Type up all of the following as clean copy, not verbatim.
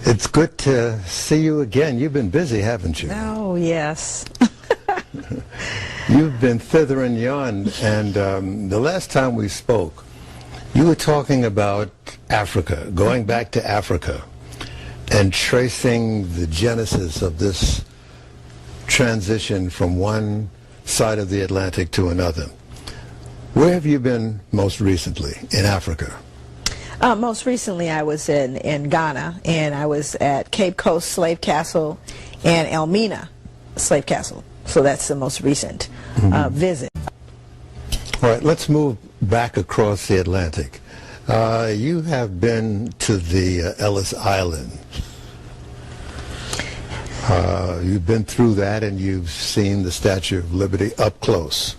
It's good to see you again. You've been busy, haven't you? Oh, yes. You've been thither and yon, and the last time we spoke, you were talking about Africa, going back to Africa, and tracing the genesis of this transition from one side of the Atlantic to another. Where have you been most recently in Africa? Most recently I was in Ghana, and I was at Cape Coast Slave Castle and Elmina Slave Castle. So that's the most recent visit. All right, let's move back across the Atlantic. You have been to the Ellis Island. You've been through that, and you've seen the Statue of Liberty up close.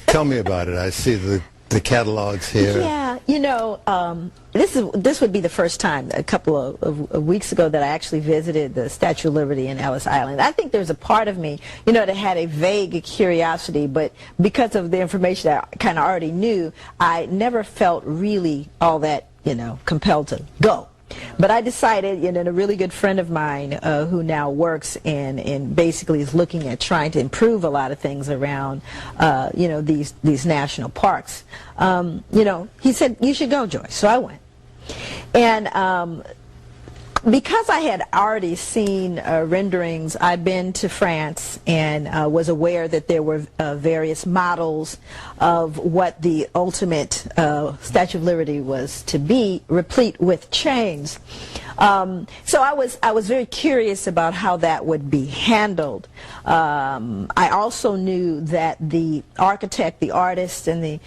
Tell me about it. I see the catalogs here. Yeah, you know, this would be the first time a couple of weeks ago that I actually visited the Statue of Liberty in Ellis Island. I think there's a part of me, you know, that had a vague curiosity, but because of the information that I kind of already knew, I never felt really all that, you know, compelled to go. But I decided, you know, a really good friend of mine who now works and basically is looking at trying to improve a lot of things around, you know, these national parks. You know, he said, you should go, Joyce. So I went. And because I had already seen renderings, I'd been to France and was aware that there were various models of what the ultimate Statue of Liberty was to be, replete with chains. So I was very curious about how that would be handled. I also knew that the architect, the artist, and the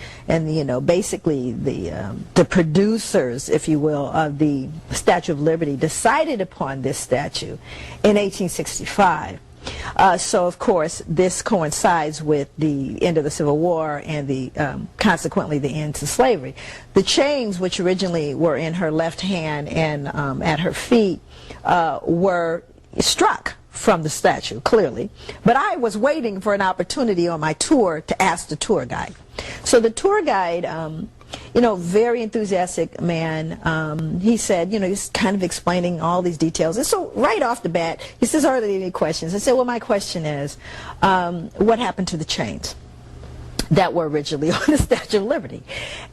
you know, basically the producers, if you will, of the Statue of Liberty decided upon this statue in 1865. So of course this coincides with the end of the Civil War and the consequently the end to slavery. The chains, which originally were in her left hand and at her feet, were struck from the statue, clearly. But I was waiting for an opportunity on my tour to ask the tour guide. So the tour guide, you know, very enthusiastic man, he said, you know, he's kind of explaining all these details. And so right off the bat, he says, are there any questions? I said, well, my question is, what happened to the chains that were originally on the Statue of Liberty?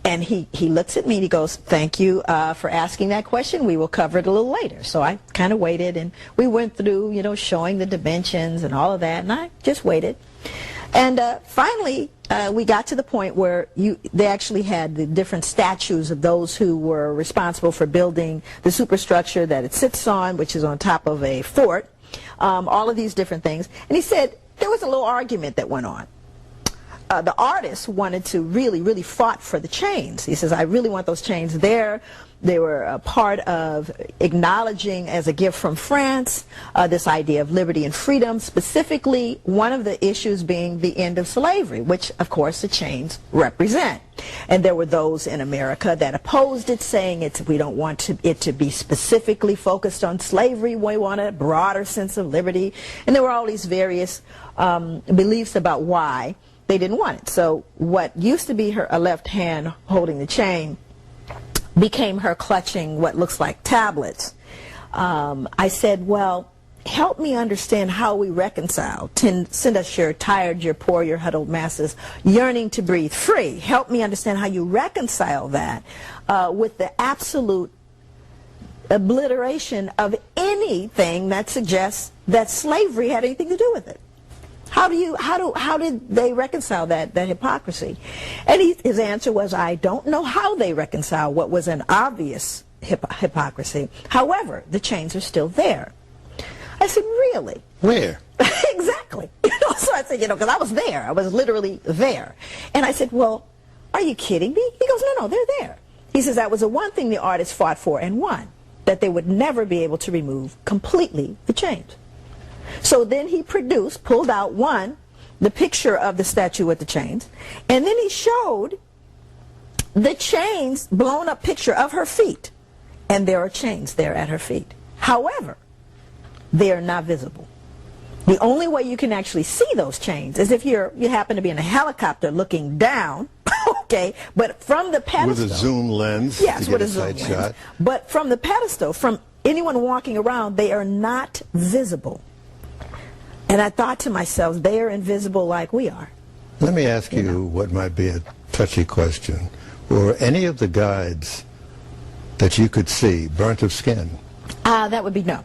And he looks at me and he goes, thank you for asking that question. We will cover it a little later. So I kind of waited, and we went through, you know, showing the dimensions and all of that, and I just waited. And finally, we got to the point where they actually had the different statues of those who were responsible for building the superstructure that it sits on, which is on top of a fort, all of these different things. And he said there was a little argument that went on. The artist wanted to really fought for the chains. He says, I really want those chains there. They were a part of acknowledging as a gift from France this idea of liberty and freedom, specifically one of the issues being the end of slavery, which of course the chains represent. And there were those in America that opposed it, saying we don't want it to be specifically focused on slavery, we want a broader sense of liberty. And there were all these various beliefs about why they didn't want it. So what used to be a left hand holding the chain became her clutching what looks like tablets. I said, well, help me understand how we reconcile. Send us your tired, your poor, your huddled masses yearning to breathe free. Help me understand how you reconcile that with the absolute obliteration of anything that suggests that slavery had anything to do with it. How did they reconcile that hypocrisy? And his answer was, I don't know how they reconcile what was an obvious hypocrisy. However, the chains are still there. I said, really? Where? Exactly. You know, so I said, you know, because I was there. I was literally there. And I said, well, are you kidding me? He goes, no, they're there. He says that was the one thing the artist fought for and won, that they would never be able to remove completely the chains. So then he pulled out the picture of the statue with the chains, and then he showed the chains, blown up picture of her feet, and there are chains there at her feet. However, they are not visible. The only way you can actually see those chains is if you happen to be in a helicopter looking down Okay, but from the pedestal. With a zoom lens. Yes, to with get a zoom tight lens. shot. But from the pedestal, from anyone walking around, they are not visible. And I thought to myself, they are invisible like we are. Let me ask you what might be a touchy question. Were any of the guides that you could see burnt of skin? That would be no.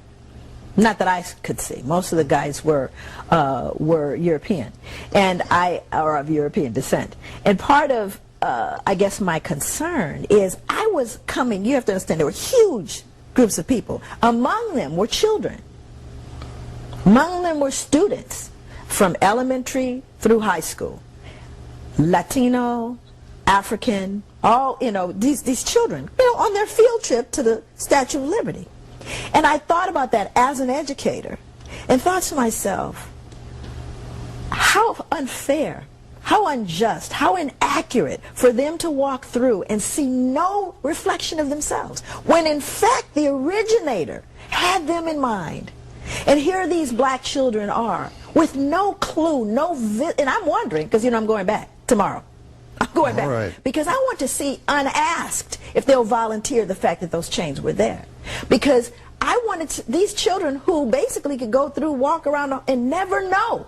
Not that I could see. Most of the guys were European, and or of European descent. And part of, I guess, my concern is I was coming. You have to understand, there were huge groups of people. Among them were children. Among them were students from elementary through high school, Latino, African, all, these children, on their field trip to the Statue of Liberty. And I thought about that as an educator and thought to myself, how unfair, how unjust, how inaccurate for them to walk through and see no reflection of themselves, when in fact the originator had them in mind. And here these black children are with no clue, and I'm wondering, because I'm going back tomorrow. I'm going back right. because I want to see unasked if they'll volunteer the fact that those chains were there. Because I wanted these children who basically could go through, walk around and never know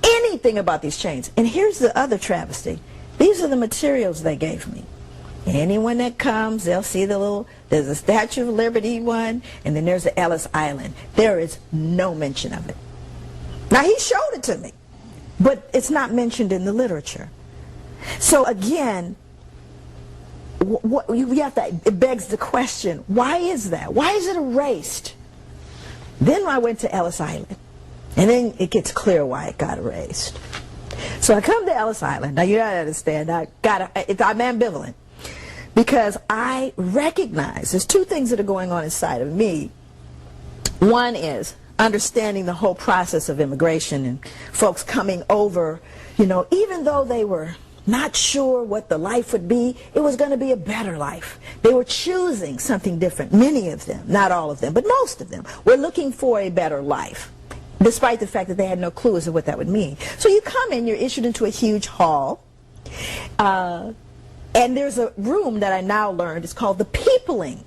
anything about these chains. And here's the other travesty. These are the materials they gave me. Anyone that comes, they'll see there's a Statue of Liberty one, and then there's the Ellis Island. There is no mention of it. Now, he showed it to me, but it's not mentioned in the literature. So again, it begs the question, why is that? Why is it erased? Then I went to Ellis Island, and then it gets clear why it got erased. So I come to Ellis Island. Now, you gotta understand, I'm ambivalent, because I recognize there's two things that are going on inside of me. One is understanding the whole process of immigration and folks coming over, even though they were not sure what the life would be, it was going to be a better life. They were choosing something different. Many of them, not all of them, but most of them, were looking for a better life, despite the fact that they had no clue as to what that would mean. So you come in, you're issued into a huge hall, and there's a room that I now learned is called the peopling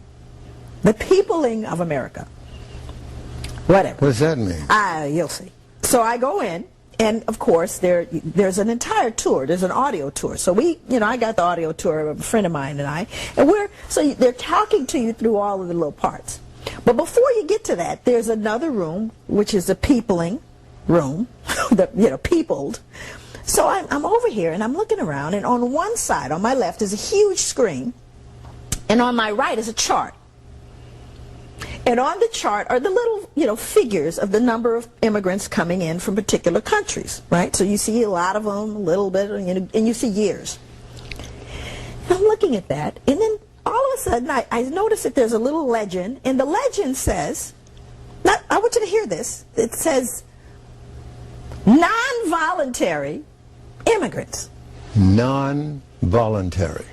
of America. Whatever. What does that mean? You'll see. So I go in, and of course there's an entire tour. There's an audio tour. So I got the audio tour of a friend of mine and I, and they're talking to you through all of the little parts. But before you get to that, there's another room, which is the peopling room, peopled. So I'm over here and I'm looking around, and on one side, on my left, is a huge screen, and on my right is a chart. And on the chart are the little, figures of the number of immigrants coming in from particular countries, right? So you see a lot of them, a little bit, and you see years. And I'm looking at that, and then all of a sudden I notice that there's a little legend, and the legend says, I want you to hear this, it says, non-voluntary immigrants. Non-voluntary.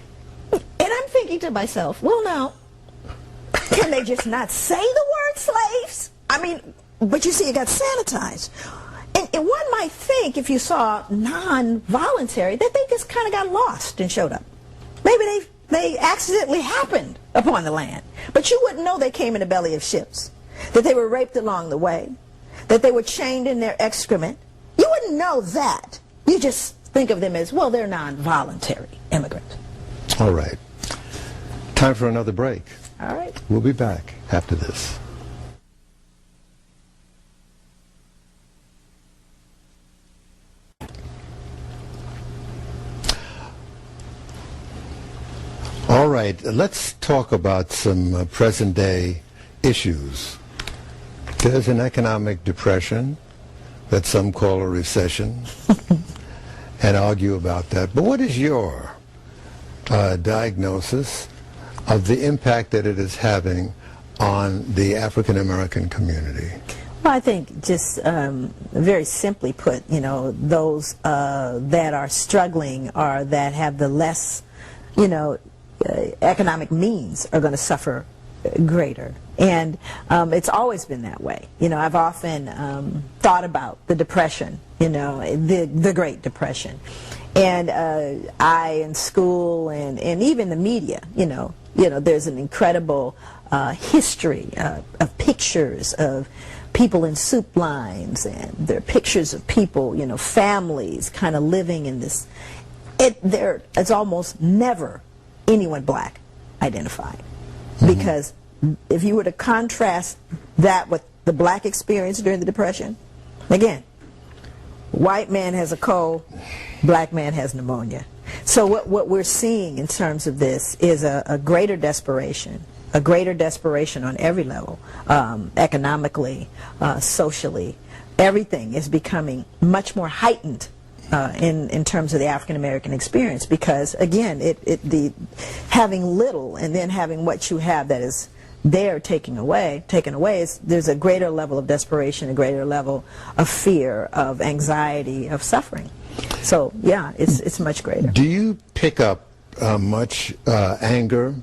And I'm thinking to myself, well, now, can they just not say the word slaves? But you see, it got sanitized. And one might think, if you saw non-voluntary, that they just kind of got lost and showed up. Maybe they accidentally happened upon the land. But you wouldn't know they came in the belly of ships, that they were raped along the way, that they were chained in their excrement. You wouldn't know that. You just think of them as, well, they're non-voluntary immigrants. All right. Time for another break. All right. We'll be back after this. All right, let's talk about some present-day issues. There's an economic depression that some call a recession and argue about that. But what is your diagnosis of the impact that it is having on the African American community? Well, I think just very simply put, those that are struggling or that have the less, economic means are going to suffer greater. And it's always been that way. I've often thought about the Depression, the Great Depression. And I in school and even the media, there's an incredible history of pictures of people in soup lines, and there are pictures of people, families kind of living in this. It's almost never anyone black identified. Because if you were to contrast that with the black experience during the Depression, again, white man has a cold, black man has pneumonia. So what we're seeing in terms of this is a greater desperation on every level, economically, socially. Everything is becoming much more heightened in terms of the African American experience, because again, the having little and then having what you have that is there taken away is, there's a greater level of desperation, a greater level of fear, of anxiety, of suffering. So yeah, it's much greater. Do you pick up much anger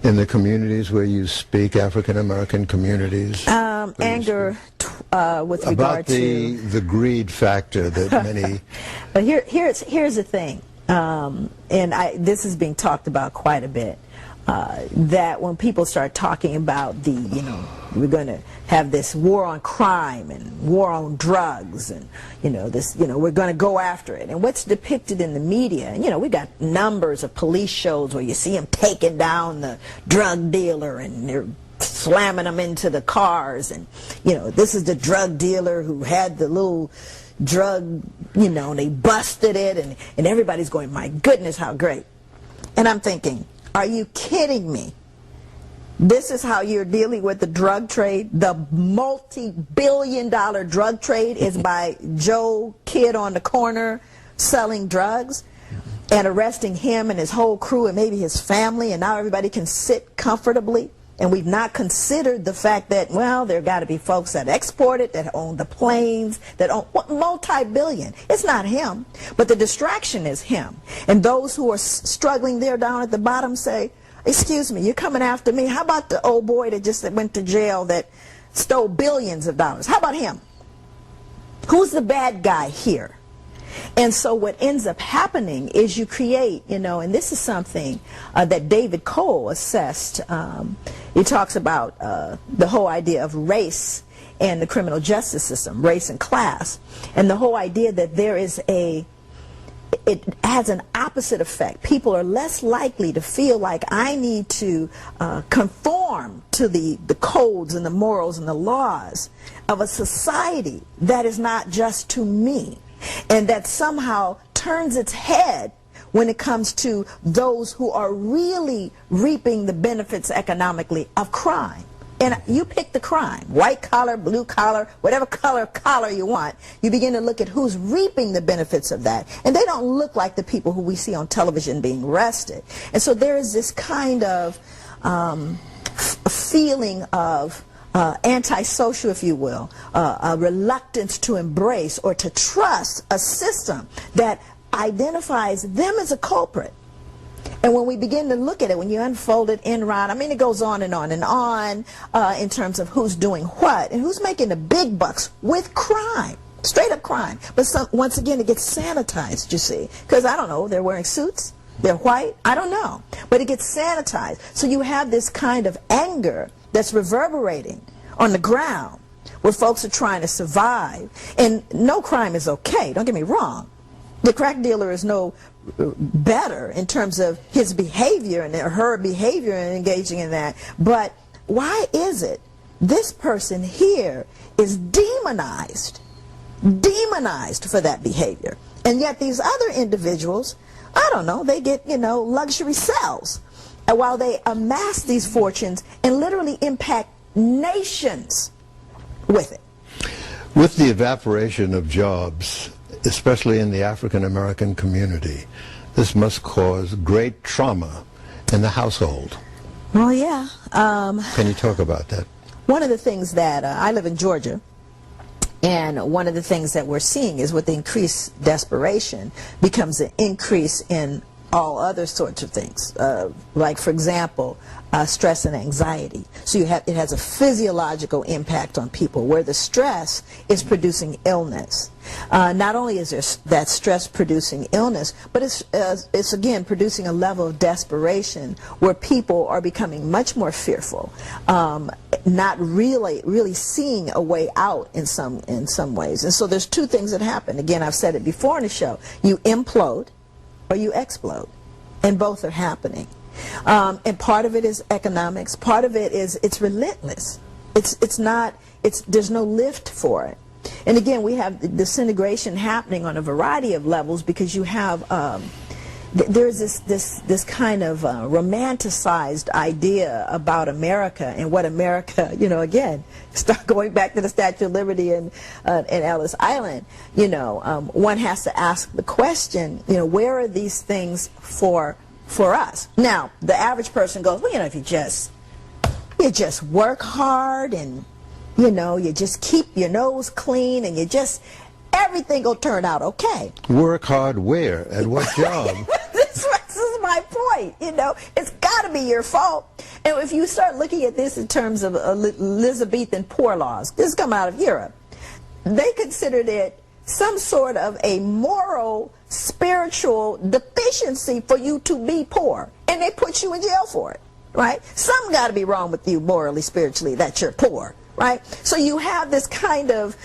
in the communities where you speak, African American communities? Anger with regard about to the greed factor that many. Here's the thing, and this is being talked about quite a bit. That when people start talking about we're going to have this war on crime and war on drugs, and we're going to go after it, and what's depicted in the media, and we got numbers of police shows where you see them taking down the drug dealer and they're slamming them into the cars, and this is the drug dealer who had the little drug, and they busted it, and everybody's going, my goodness, how great. And I'm thinking, are you kidding me? This is how you're dealing with the drug trade? The multi-billion-dollar drug trade is by Joe Kid on the corner selling drugs and arresting him and his whole crew and maybe his family, and now everybody can sit comfortably. And we've not considered the fact that, well, there got to be folks that export it, that own the planes, that own multi-billion. It's not him, but the distraction is him. And those who are struggling there down at the bottom say, excuse me, you're coming after me. How about the old boy that just went to jail that stole billions of dollars? How about him? Who's the bad guy here? And so what ends up happening is you create, and this is something that David Cole assessed. He talks about the whole idea of race and the criminal justice system, race and class, and the whole idea that it has an opposite effect. People are less likely to feel like I need to conform to the codes and the morals and the laws of a society that is not just to me, and that somehow turns its head when it comes to those who are really reaping the benefits economically of crime. And you pick the crime, white collar, blue collar, whatever collar you want, you begin to look at who's reaping the benefits of that. And they don't look like the people who we see on television being arrested. And so there is this kind of feeling of antisocial, if you will, a reluctance to embrace or to trust a system that identifies them as a culprit. And when we begin to look at it, when you unfold it in round, I mean, it goes on and on and on in terms of who's doing what and who's making the big bucks with crime, straight up crime. But once again, it gets sanitized, you see, because I don't know, they're wearing suits, they're white, I don't know, but it gets sanitized. So you have this kind of anger that's reverberating on the ground where folks are trying to survive. And no crime is okay, don't get me wrong. The crack dealer is no better in terms of his behavior and her behavior and engaging in that. But why is it this person here is demonized for that behavior? And yet these other individuals, I don't know, they get, luxury cells. And while they amass these fortunes and literally impact nations with it. With the evaporation of jobs, especially in the African American community, this must cause great trauma in the household. Well, yeah. Can you talk about that? One of the things that I live in Georgia, and one of the things that we're seeing is with the increased desperation becomes an increase in all other sorts of things, like, for example, stress and anxiety. So it has a physiological impact on people, where the stress is producing illness. Not only is there that stress producing illness, but it's again producing a level of desperation where people are becoming much more fearful, not really seeing a way out in some ways. And so there's two things that happen. Again, I've said it before in the show: you implode or you explode, and both are happening. And part of it is economics. Part of it is it's relentless. There's no lift for it. And again, we have disintegration happening on a variety of levels, because you have there's this kind of romanticized idea about America and what America, again, start going back to the Statue of Liberty and Ellis Island. One has to ask the question, where are these things for us? Now, the average person goes, well, if you just work hard, and you just keep your nose clean, and everything will turn out okay. Work hard where? At what job? This is my point. It's got to be your fault. And if you start looking at this in terms of Elizabethan poor laws, this come out of Europe, they considered it some sort of a moral, spiritual deficiency for you to be poor, and they put you in jail for it, right? Something got to be wrong with you morally, spiritually, that you're poor, right? So you have this kind of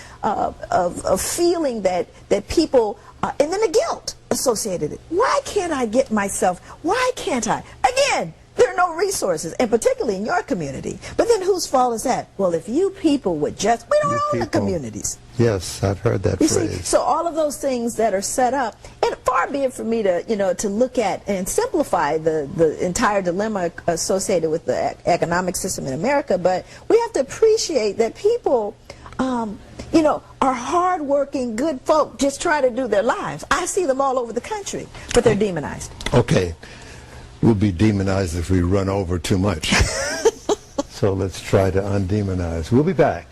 feeling that people, and then the guilt associated with it. Why can't I get myself? Why can't I? Again, there are no resources, and particularly in your community. But then whose fault is that? Well, if you people would just, we don't own the communities. Yes, I've heard that phrase. See, so all of those things that are set up, and far be it for me to to look at and simplify the entire dilemma associated with the economic system in America, but we have to appreciate that people, are hardworking, good folk just trying to do their lives. I see them all over the country, but they're demonized. Okay. We'll be demonized if we run over too much. So let's try to undemonize. We'll be back.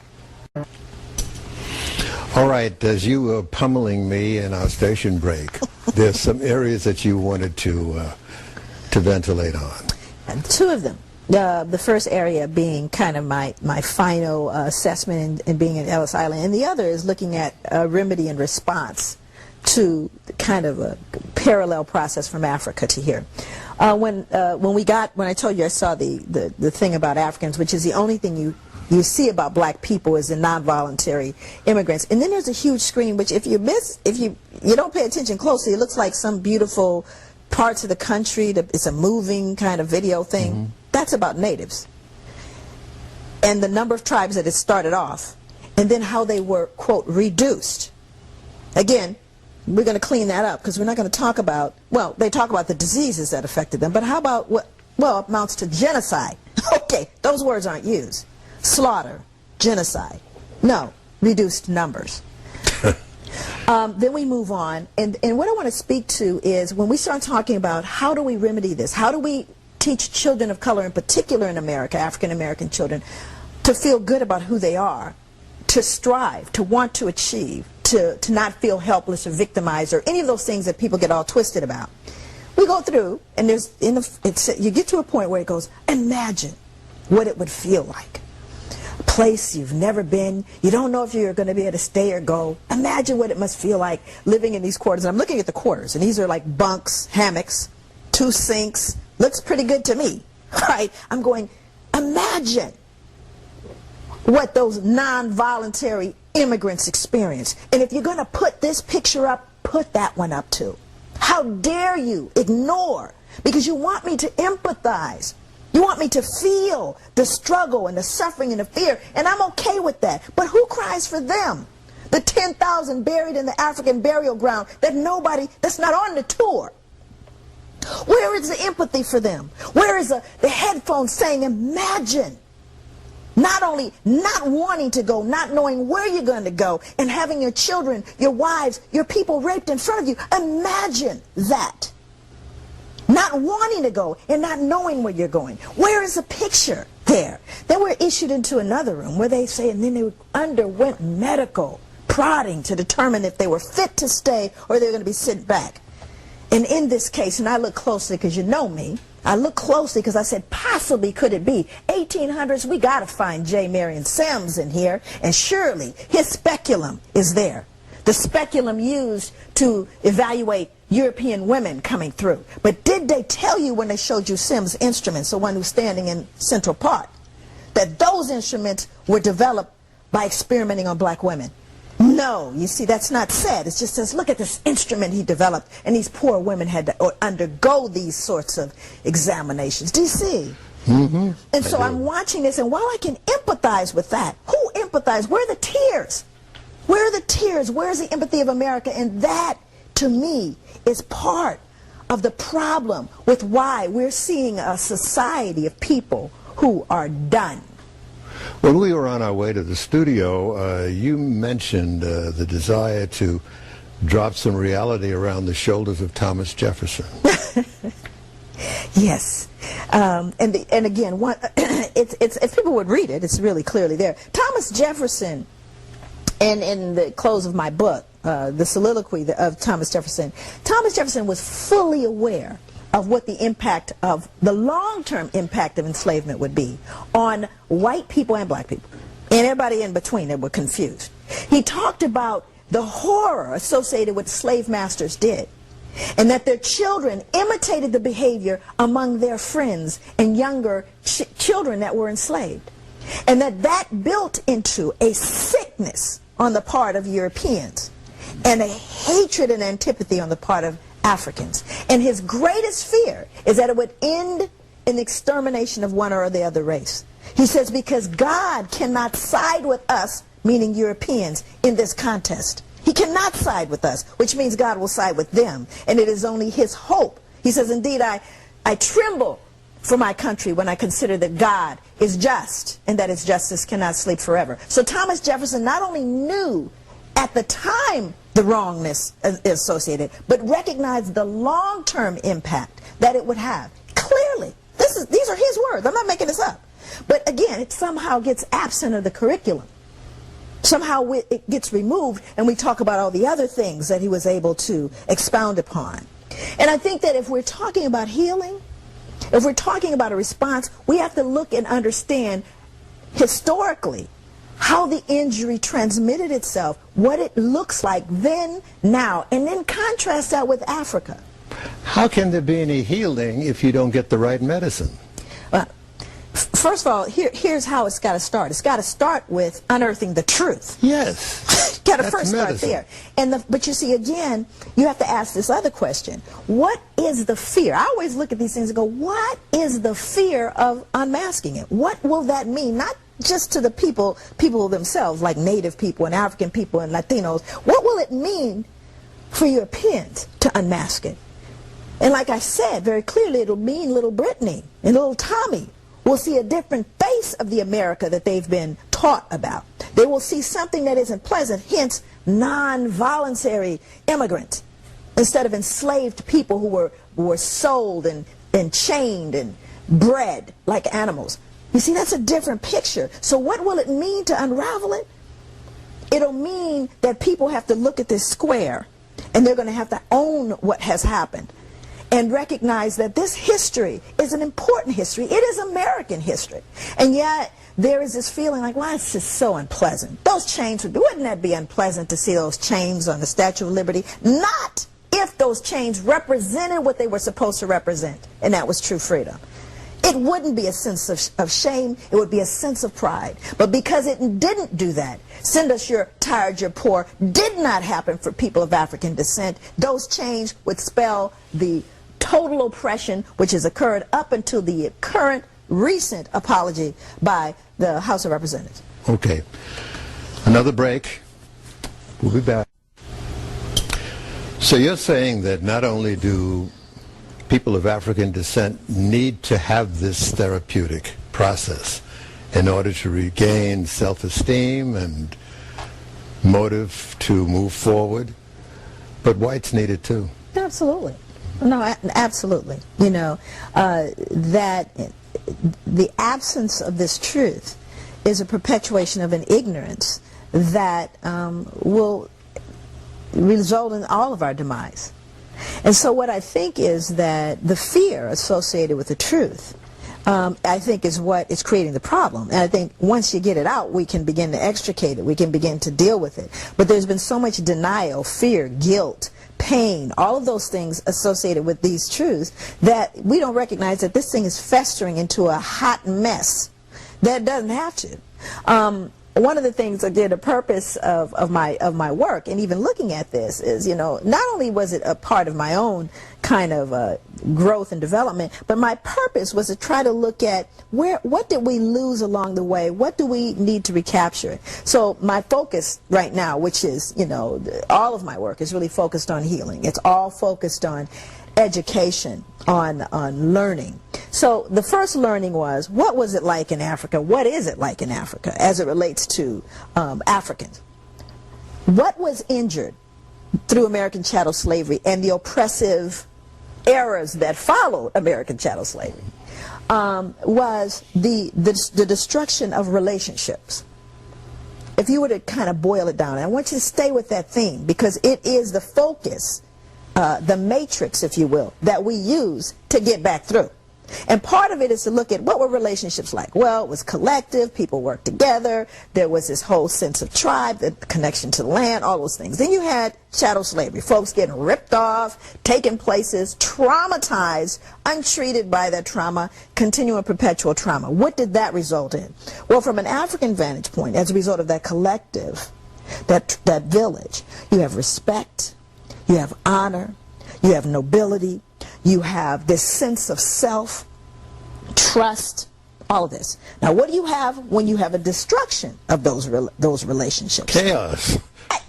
All right, as you were pummeling me in our station break, there's some areas that you wanted to ventilate on. And two of them. The first area being kind of my final assessment in being in Ellis Island, and the other is looking at remedy and response to kind of a parallel process from Africa to here. When I told you I saw the thing about Africans, which is the only thing you see about black people is the non-voluntary immigrants, and then there's a huge screen which if you don't pay attention closely, it looks like some beautiful parts of the country. It's a moving kind of video thing. Mm-hmm. That's about natives and the number of tribes that it started off, and then how they were, quote, reduced. Again, we're going to clean that up, because we're not going to talk about, well, they talk about the diseases that affected them, but how about what, well, amounts to genocide? Okay, those words aren't used. Slaughter, genocide. No, reduced numbers. Then we move on, and what I want to speak to is when we start talking about how do we remedy this, how do we teach children of color, in particular in America, African American children, to feel good about who they are, to strive, to want to achieve, to not feel helpless or victimized or any of those things that people get all twisted about. We go through, and you get to a point where it goes, imagine what it would feel like. A place you've never been, you don't know if you're going to be able to stay or go. Imagine what it must feel like living in these quarters. And I'm looking at the quarters, and these are like bunks, hammocks, 2 sinks. Looks pretty good to me, right? I'm going, imagine what those non-voluntary immigrants experience. And if you're going to put this picture up, put that one up too. How dare you ignore, because you want me to empathize. You want me to feel the struggle and the suffering and the fear, and I'm okay with that. But who cries for them? The 10,000 buried in the African burial ground that's not on the tour. Where is the empathy for them? Where is the headphones saying, imagine? Not only not wanting to go, not knowing where you're going to go, and having your children, your wives, your people raped in front of you. Imagine that. Not wanting to go and not knowing where you're going. Where is the picture there? They were issued into another room where they say, and then they underwent medical prodding to determine if they were fit to stay or they were going to be sent back. And in this case, and I look closely because you know me, I look closely because I said, possibly could it be 1800s? We got to find J. Marion Sims in here, and surely his speculum is there. The speculum used to evaluate European women coming through. But did they tell you when they showed you Sims' instruments, the one who's standing in Central Park, that those instruments were developed by experimenting on black women? No, you see, that's not said. It just says, look at this instrument he developed, and these poor women had to undergo these sorts of examinations. Do you see? Mm-hmm. And so I'm watching this, and while I can empathize with that, who empathized? Where are the tears? Where are the tears? Where's the empathy of America? And that, to me, is part of the problem with why we're seeing a society of people who are done. When we were on our way to the studio, you mentioned the desire to drop some reality around the shoulders of Thomas Jefferson. Yes. And again, if people would read it, it's really clearly there. Thomas Jefferson, and in the close of my book, the soliloquy of Thomas Jefferson was fully aware of what the impact of the long-term impact of enslavement would be on white people and black people and everybody in between that were confused. He talked about the horror associated with slave masters did, and that their children imitated the behavior among their friends and younger children that were enslaved, and that built into a sickness on the part of Europeans and a hatred and antipathy on the part of Africans. And his greatest fear is that it would end in extermination of one or the other race. He says, because God cannot side with us, meaning Europeans, in this contest. He cannot side with us, which means God will side with them. And it is only his hope. He says, indeed, I tremble for my country when I consider that God is just and that his justice cannot sleep forever. So Thomas Jefferson not only knew at the time the wrongness associated, but recognized the long-term impact that it would have. Clearly, these are his words. I'm not making this up. But again, it somehow gets absent of the curriculum. Somehow it gets removed, and we talk about all the other things that he was able to expound upon. And I think that if we're talking about healing, if we're talking about a response, we have to look and understand historically how the injury transmitted itself, what it looks like then, now, and then contrast that with Africa. How can there be any healing if you don't get the right medicine? First of all, here's how it's got to start. It's got to start with unearthing the truth. Yes. Got to first start there. But you see, again, you have to ask this other question. What is the fear? I always look at these things and go, what is the fear of unmasking it? What will that mean? Not just to the people themselves, like Native people and African people and Latinos. What will it mean for Europeans to unmask it? And like I said very clearly, it'll mean little Brittany and little Tommy will see a different face of the America that they've been taught about. They will see something that isn't pleasant, hence non-voluntary immigrants, instead of enslaved people who were sold and chained and bred like animals. You see, that's a different picture. So what will it mean to unravel it? It'll mean that people have to look at this square, and they're going to have to own what has happened and recognize that this history is an important history. It is American history. And yet there is this feeling like, well, it's just so unpleasant. Those chains, wouldn't that be unpleasant to see those chains on the Statue of Liberty? Not if those chains represented what they were supposed to represent, and that was true freedom. It wouldn't be a sense of shame, it would be a sense of pride. But because it didn't do that, send us your tired, your poor, did not happen for people of African descent, those chains would spell the total oppression which has occurred up until the current recent apology by the House of Representatives. Okay. Another break. We'll be back. So you're saying that not only do people of African descent need to have this therapeutic process in order to regain self-esteem and motive to move forward, but whites need it too. Absolutely. No, absolutely. You know, that the absence of this truth is a perpetuation of an ignorance that will result in all of our demise. And so what I think is that the fear associated with the truth, I think, is what is creating the problem. And I think once you get it out, we can begin to extricate it. We can begin to deal with it. But there's been so much denial, fear, guilt, pain, all of those things associated with these truths that we don't recognize that this thing is festering into a hot mess that doesn't have to. One of the things, again, the purpose of my work and even looking at this is, you know, not only was it a part of my own kind of growth and development, but my purpose was to try to look at what did we lose along the way, what do we need to recapture. So my focus right now, which is, you know, all of my work is really focused on healing. It's all focused on education, on learning. So the first learning was, what was it like in Africa? What is it like in Africa as it relates to Africans? What was injured through American chattel slavery and the oppressive eras that followed American chattel slavery was the destruction of relationships. If you were to kind of boil it down, and I want you to stay with that theme because it is the focus, the matrix, if you will, that we use to get back through. And part of it is to look at what were relationships like. Well, it was collective, people worked together, there was this whole sense of tribe, the connection to the land, all those things. Then you had chattel slavery, folks getting ripped off, taken places, traumatized, untreated by that trauma, continuing perpetual trauma. What did that result in? Well, from an African vantage point, as a result of that collective, that village, you have respect, you have honor, you have nobility, you have this sense of self, trust, all of this. Now, what do you have when you have a destruction of those relationships? Chaos.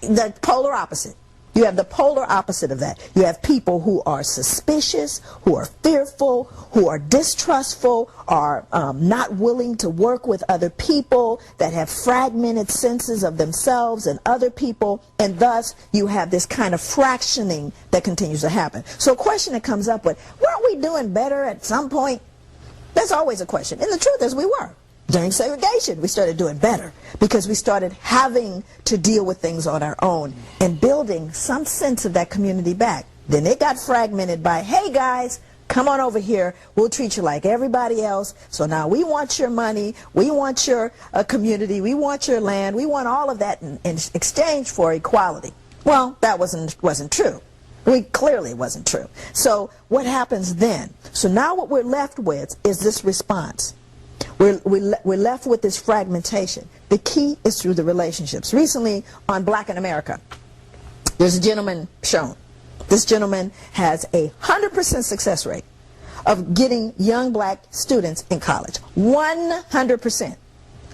The polar opposite. You have the polar opposite of that. You have people who are suspicious, who are fearful, who are distrustful, are not willing to work with other people, that have fragmented senses of themselves and other people, and thus you have this kind of fractioning that continues to happen. So a question that comes up with, weren't we doing better at some point? That's always a question. And the truth is we were. During segregation, we started doing better because we started having to deal with things on our own and building some sense of that community back. Then it got fragmented by, hey guys, come on over here, we'll treat you like everybody else. So now we want your money, we want your community, we want your land, we want all of that in exchange for equality. Well, that wasn't true. Clearly wasn't true. So what happens then? So now what we're left with is this response. We're left with this fragmentation. The key is through the relationships. Recently on Black in America, there's a gentleman shown. This gentleman has a 100% success rate of getting young black students in college. 100%.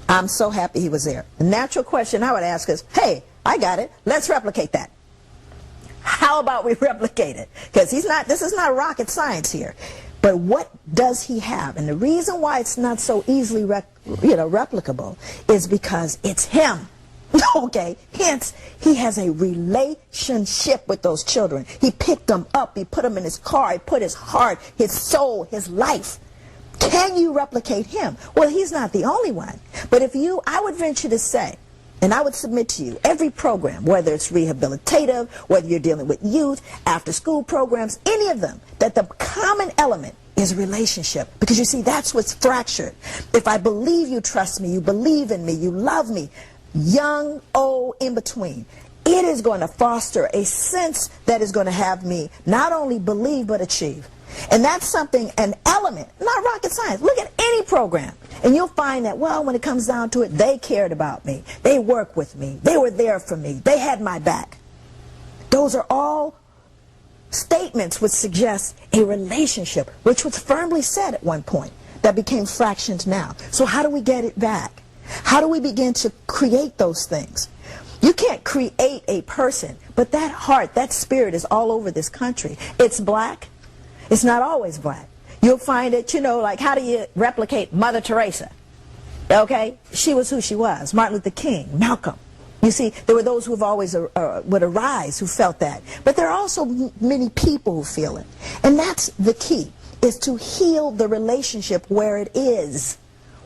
I'm so happy he was there. The natural question I would ask is, hey, I got it. Let's replicate that. How about we replicate it? Because this is not rocket science here. But what does he have? And the reason why it's not so easily replicable is because it's him. Okay? Hence, he has a relationship with those children. He picked them up. He put them in his car. He put his heart, his soul, his life. Can you replicate him? Well, he's not the only one. But I would venture to say, and I would submit to you, every program, whether it's rehabilitative, whether you're dealing with youth, after-school programs, any of them, that the common element is relationship. Because you see, that's what's fractured. If I believe you trust me, you believe in me, you love me, young, old, in between, it is going to foster a sense that is going to have me not only believe but achieve. And that's something, an element, not rocket science. Look at any program. And you'll find that, well, when it comes down to it, they cared about me. They worked with me. They were there for me. They had my back. Those are all statements which suggest a relationship, which was firmly said at one point, that became fractioned now. So how do we get it back? How do we begin to create those things? You can't create a person, but that heart, that spirit is all over this country. It's black. It's not always black. You'll find it, like how do you replicate Mother Teresa? Okay? She was who she was. Martin Luther King, Malcolm. You see, there were those who have always would arise who felt that. But there are also many people who feel it. And that's the key, is to heal the relationship where it is.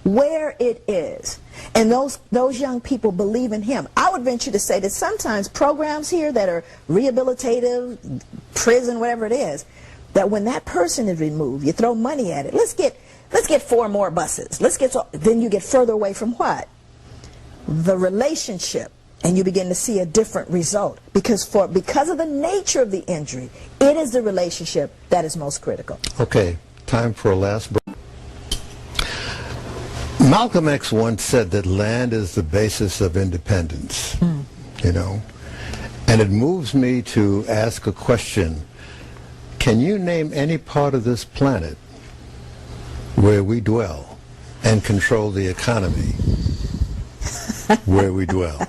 where it is, and those young people believe in him. I would venture to say that sometimes programs here that are rehabilitative, prison, whatever it is, that when that person is removed, you throw money at it. Let's get 4 more buses. Then you get further away from what? The relationship, and you begin to see a different result, because of the nature of the injury, it is the relationship that is most critical. Okay, time for a last break. Malcolm X once said that land is the basis of independence, you know, and it moves me to ask a question. Can you name any part of this planet where we dwell and control the economy where we dwell?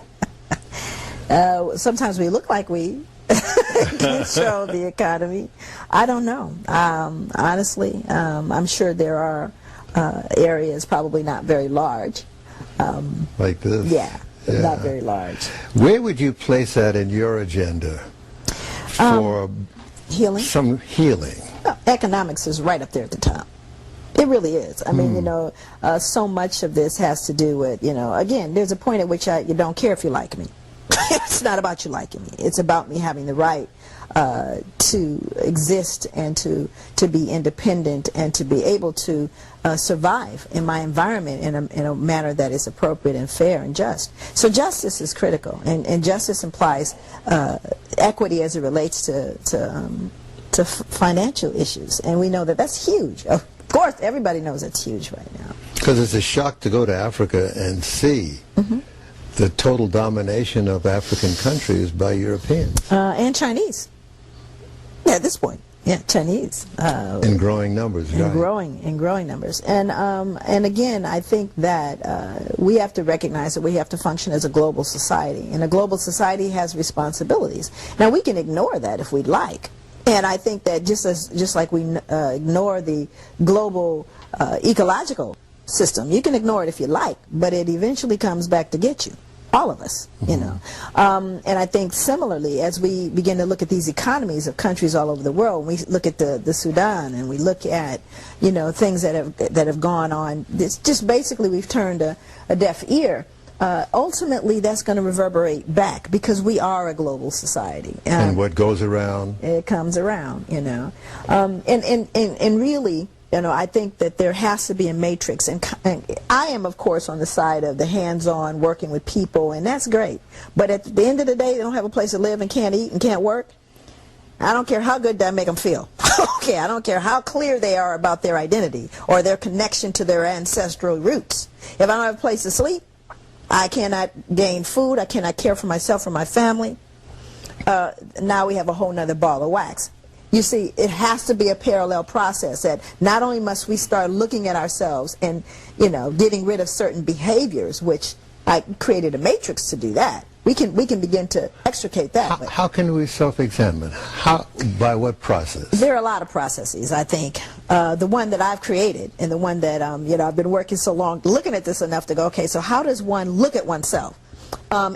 Sometimes we look like we control the economy. I don't know. Honestly, I'm sure there are areas, probably not very large. Like this? Yeah, not very large. Where would you place that in your agenda for Healing? some healing? Well, economics is right up there at the top. It really is. I mean, you know, so much of this has to do with, you know, again, there's a point at which you don't care if you like me. It's not about you liking me. It's about me having the right to exist and to be independent and to be able to survive in my environment in a manner that is appropriate and fair and just. So justice is critical, and justice implies equity as it relates to financial issues, and we know that that's huge. Of course, everybody knows it's huge right now. Because it's a shock to go to Africa and see the total domination of African countries by Europeans. And Chinese. Yeah, at this point. Yeah, Chinese. In growing numbers, right? In growing numbers. And again, I think that we have to recognize that we have to function as a global society. And a global society has responsibilities. Now, we can ignore that if we'd like. And I think that just like we ignore the global ecological system, you can ignore it if you like, but it eventually comes back to get you. All of us, you know. And I think similarly, as we begin to look at these economies of countries all over the world, we look at the Sudan, and we look at, you know, things that have gone on. It's just basically we've turned a deaf ear. Ultimately, that's going to reverberate back, because we are a global society. And what goes around? It comes around, you know. And really, you know, I think that there has to be a matrix, and I am, of course, on the side of the hands-on, working with people, and that's great. But at the end of the day, they don't have a place to live and can't eat and can't work. I don't care how good that make them feel. Okay, I don't care how clear they are about their identity or their connection to their ancestral roots. If I don't have a place to sleep, I cannot gain food, I cannot care for myself or my family. Now we have a whole nother ball of wax. You see, it has to be a parallel process, that not only must we start looking at ourselves and, you know, getting rid of certain behaviors, which I created a matrix to do that. We can begin to extricate that. How can we self-examine? How? By what process? There are a lot of processes, I think. The one that I've created, and the one that you know, I've been working so long looking at this enough to go, okay, so how does one look at oneself?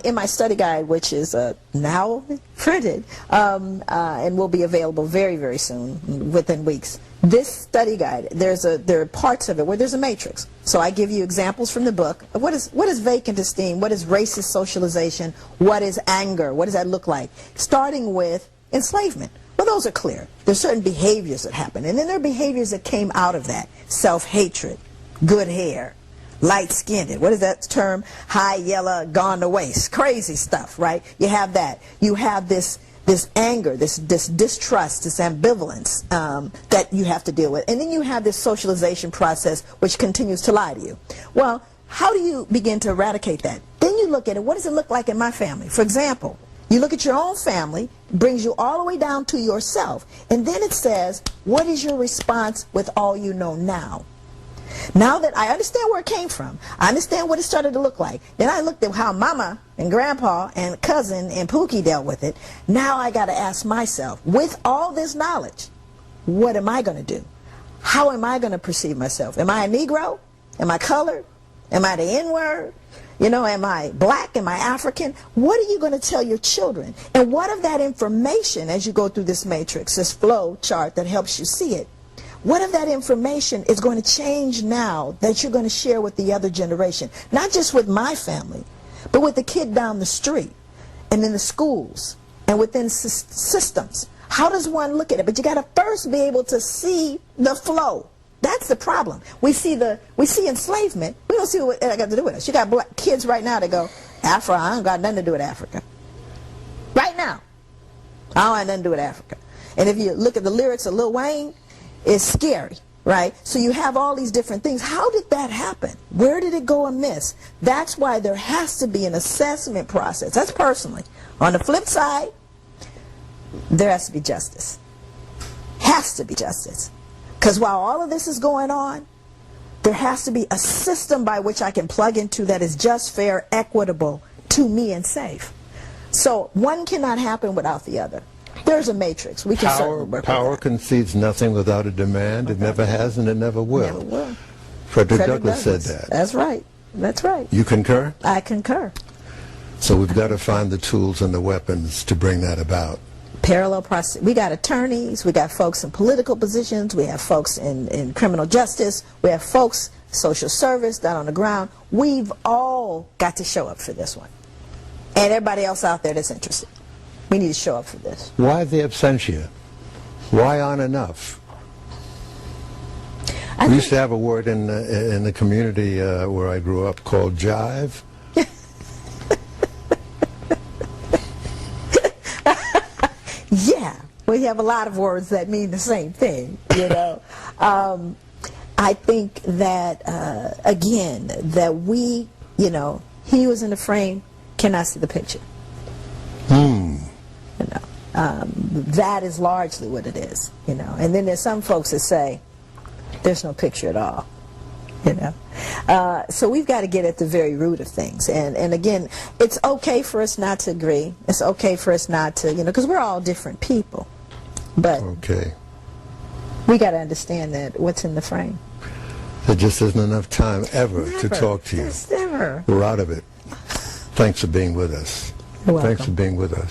In my study guide, which is now printed and will be available very, very soon, within weeks. This study guide, there are parts of it where there's a matrix. So I give you examples from the book of what is vacant esteem, what is racist socialization, what is anger, what does that look like, starting with enslavement. Well, those are clear. There's certain behaviors that happen, and then there are behaviors that came out of that. Self-hatred, good hair, light-skinned, what is that term? High, yellow, gone to waste. Crazy stuff, right? You have that. You have this anger, this distrust, this ambivalence that you have to deal with. And then you have this socialization process which continues to lie to you. Well, how do you begin to eradicate that? Then you look at it, what does it look like in my family? For example, you look at your own family, brings you all the way down to yourself, and then it says, what is your response with all you know now? Now that I understand where it came from, I understand what it started to look like, then I looked at how Mama and Grandpa and cousin and Pookie dealt with it. Now I got to ask myself, with all this knowledge, what am I going to do? How am I going to perceive myself? Am I a Negro? Am I colored? Am I the N-word? You know, am I black? Am I African? What are you going to tell your children? And what of that information, as you go through this matrix, this flow chart that helps you see it, what if that information is going to change now that you're going to share with the other generation? Not just with my family, but with the kid down the street and in the schools and within systems. How does one look at it? But you got to first be able to see the flow. That's the problem. We see enslavement. We don't see what it got to do with us. You got black kids right now that go, Africa, I don't got nothing to do with Africa. Right now. I don't have nothing to do with Africa. And if you look at the lyrics of Lil Wayne, it's scary, right? So you have all these different things. How did that happen? Where did it go amiss? That's why there has to be an assessment process. That's personally. On the flip side, there has to be justice. Has to be justice. Because while all of this is going on, there has to be a system by which I can plug into that is just, fair, equitable to me, and safe. So one cannot happen without the other. There's a matrix. We can certainly work with Power that. concedes nothing without a demand. It never has and it never will. Never will. Frederick Douglass said that. That's right. That's right. You concur? I concur. So we've got to find the tools and the weapons to bring that about. Parallel process. We got attorneys, we got folks in political positions, we have folks in criminal justice, we have folks social service down on the ground. We've all got to show up for this one. And everybody else out there that's interested. We need to show up for this. Why the absentia? Why aren't enough? We used to have a word in the community where I grew up called jive. Yeah, we have a lot of words that mean the same thing, you know. I think that, again, that we, you know, he who is in the frame cannot see the picture. You know, that is largely what it is, you know. And then there's some folks that say, there's no picture at all, you know. So we've got to get at the very root of things. And again, it's okay for us not to agree. It's okay for us not to, you know, because we're all different people. But Okay. we got to understand that what's in the frame. There just isn't enough time ever to Never. talk to you. There's never. We're out of it. Thanks for being with us. You're welcome. Thanks for being with us.